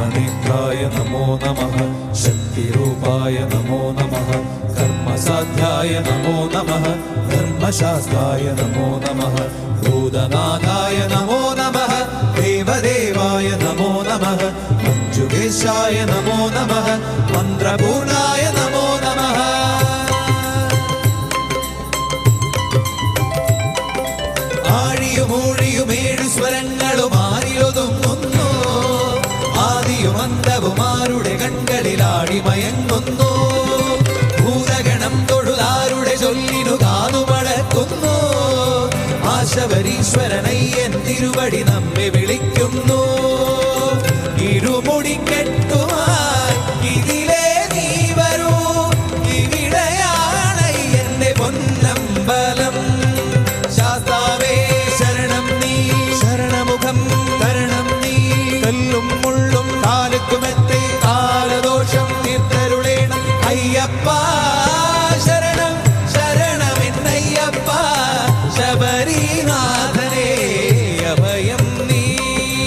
धर्मनेत्राय नमो नमः शक्तिरूपाय नमो नमः कर्मसाध्याय नमो नमः धर्मशास्त्राय नमो नमः भूतनाथाय नमो नमः देवदेवाय नमो नमः मंजुकेशाय नमो नमः मन्त्रपूर्णाय नमो नमः ആഴിയുമൂഴിയുമേഴു സ്വരങ്ങളും ആരിലൊതുങ്ങുന്നു ആദിയും അന്തവുമാരുടെ കൺകളിലാടി മയങ്ങുന്നു ഭൂതഗണം തൊഴുതാരുടെ ചൊല്ലിനു കാതുമടക്കുന്നു ആശവരീശ്വരനയ്യൻ തിരുവടി നമ്മെ വിളിക്കുന്നു ഇരുമുടിക്കെട്ടുമായി ഇതിലേ നീ വരൂ ഇവിടെയാണ് എന്റെ പൊന്നമ്പലം ശാസ്താവേ ശരണം നീ ശരണമുഖം തരണം നീ കല്ലും മുള്ളും കാലുക്കുമെത്തെ കാലദോഷം തീർത്തരുളേണം അയ്യപ്പ ശരണം ശരണമെന്നയ്യപ്പ ശബരിനാഥ